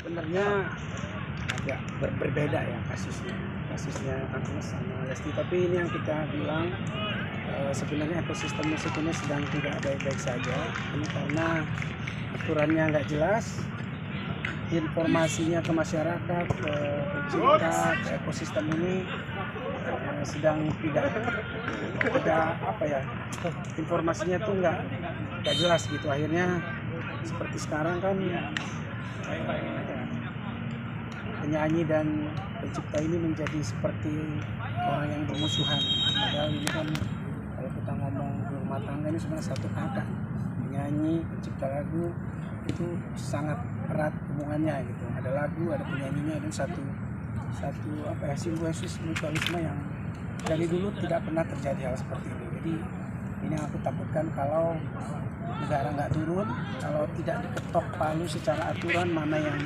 Sebenarnya agak berbeda ya kasusnya Agnes sama Lesti, tapi ini yang kita bilang sebenarnya ekosistem musik ini sedang tidak baik-baik saja. Ini karena aturannya nggak jelas, informasinya ke masyarakat, ke pecinta, ke ekosistem ini sedang tidak ada informasinya tuh nggak jelas gitu. Akhirnya seperti sekarang kan penyanyi dan pencipta ini menjadi seperti orang yang bermusuhan. Padahal ini kan kalau kita ngomong rumah tangga ini sebenarnya satu kakak. Penyanyi, pencipta lagu itu sangat erat hubungannya gitu. Ada lagu, ada penyanyinya, itu satu simbiosis mutualisme yang dari dulu tidak pernah terjadi hal seperti ini. Jadi ini aku takutkan kalau negara nggak turun, kalau tidak diketok palu secara aturan mana yang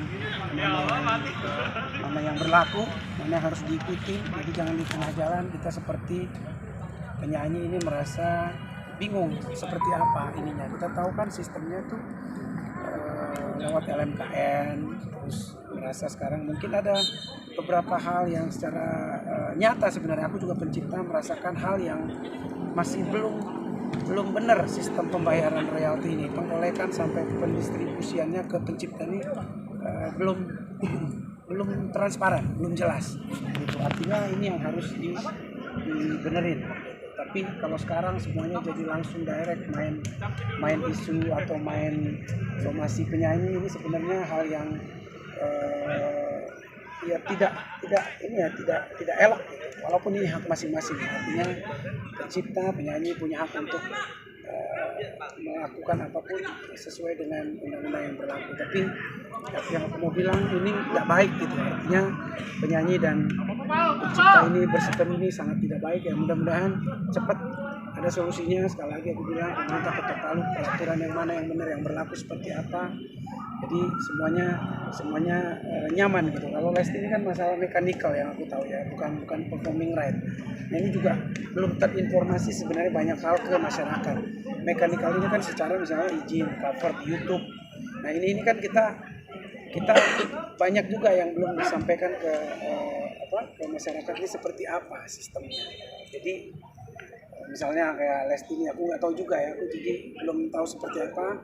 berlaku, mana yang harus diikuti. Jadi jangan di tengah jalan kita seperti penyanyi ini merasa bingung seperti apa ininya. Kita tahu kan sistemnya tuh lewat LMKN, terus merasa sekarang mungkin ada beberapa hal yang secara nyata sebenarnya aku juga pencipta merasakan hal yang masih belum benar sistem pembayaran royalti ini, pengkolekan sampai pendistribusiannya ke pencipta ini belum transparan, belum jelas gitu. Artinya ini yang harus dibenerin. Tapi kalau sekarang semuanya jadi langsung direct main isu atau main somasi penyanyi, ini sebenarnya hal yang tidak elok gitu. Walaupun ini hak masing-masing, artinya pencipta, penyanyi punya hak untuk melakukan apapun sesuai dengan undang-undang yang berlaku. Tapi yang aku mau bilang ini nggak baik gitu. Artinya penyanyi dan pencipta ini berseteru ini sangat tidak baik ya. Mudah-mudahan cepat ada solusinya. Sekali lagi aku bilang pemerintah ketok palu peraturan yang mana yang benar, yang berlaku seperti apa. Jadi semuanya nyaman gitu. Kalau Lesti ini kan masalah mekanikal yang aku tahu ya, bukan performing right. Nah ini juga belum terinformasi sebenarnya banyak hal ke masyarakat. Mekanikal ini kan secara misalnya izin cover di YouTube. Nah ini kan kita banyak juga yang belum disampaikan ke masyarakat ini seperti apa sistemnya. Jadi misalnya kayak Lesti ini aku nggak tahu juga ya, aku jadi belum tahu seperti apa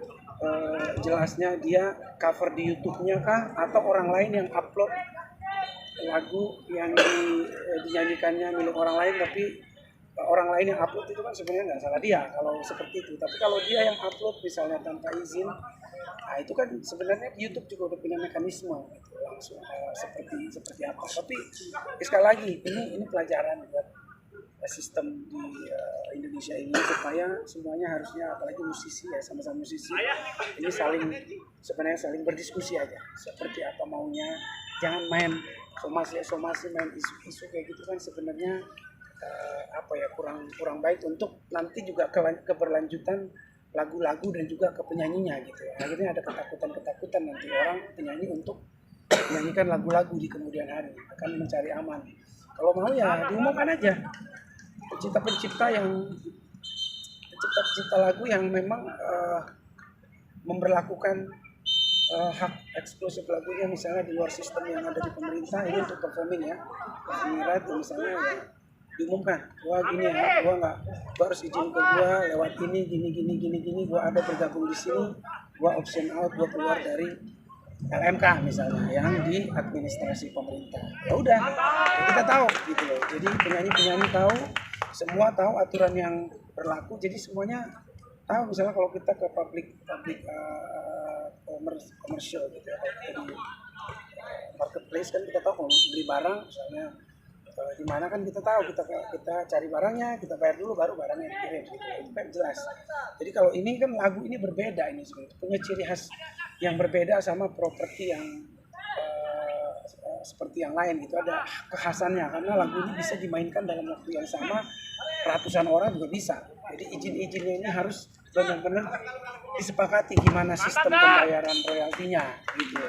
jelasnya dia cover di YouTube-nya kah atau orang lain yang upload lagu yang dinyanyikannya milik orang lain, tapi orang lain yang upload itu kan sebenarnya nggak salah dia kalau seperti itu. Tapi kalau dia yang upload misalnya tanpa izin, nah itu kan sebenarnya YouTube juga udah punya mekanisme gitu, langsung seperti apa. Tapi sekali lagi ini pelajaran buat sistem di Indonesia ini, supaya semuanya harusnya, apalagi musisi ya, sama-sama musisi ini saling berdiskusi aja seperti apa maunya. Jangan main somasi main isu kayak gitu kan sebenarnya kurang baik untuk nanti juga keberlanjutan lagu-lagu dan juga ke penyanyinya gitu. Akhirnya ada ketakutan nanti orang penyanyi untuk menyanyikan lagu-lagu di kemudian hari, akan mencari aman. Kalau mau ya diumumkan aja. Pencipta lagu yang memang memberlakukan hak eksklusif lagunya misalnya di luar sistem yang ada di pemerintah, ini untuk performing ya, performing right misalnya ya, diumumkan, gua gini ya, gua harus izin ke gua lewat gini, gua ada bergabung di sini, gua option out, gua keluar dari LMK misalnya yang di administrasi pemerintah. Ya udah, kita tahu gitu loh. Jadi penyanyi tahu, semua tahu aturan yang berlaku. Jadi semuanya tahu. Misalnya kalau kita ke public komersial gitu ya, di marketplace kan kita tahu kalau beli barang misalnya di mana kan kita tahu, kita cari barangnya, kita bayar dulu baru barangnya dikirim gitu. Itu kan jelas. Jadi kalau ini kan lagu ini berbeda, ini sebenarnya punya ciri khas yang berbeda sama properti yang seperti yang lain gitu, ada kekhasannya karena lagu ini bisa dimainkan dalam waktu yang sama ratusan orang juga bisa. Jadi izin-izinnya ini harus benar-benar disepakati gimana sistem pembayaran royaltinya gitu.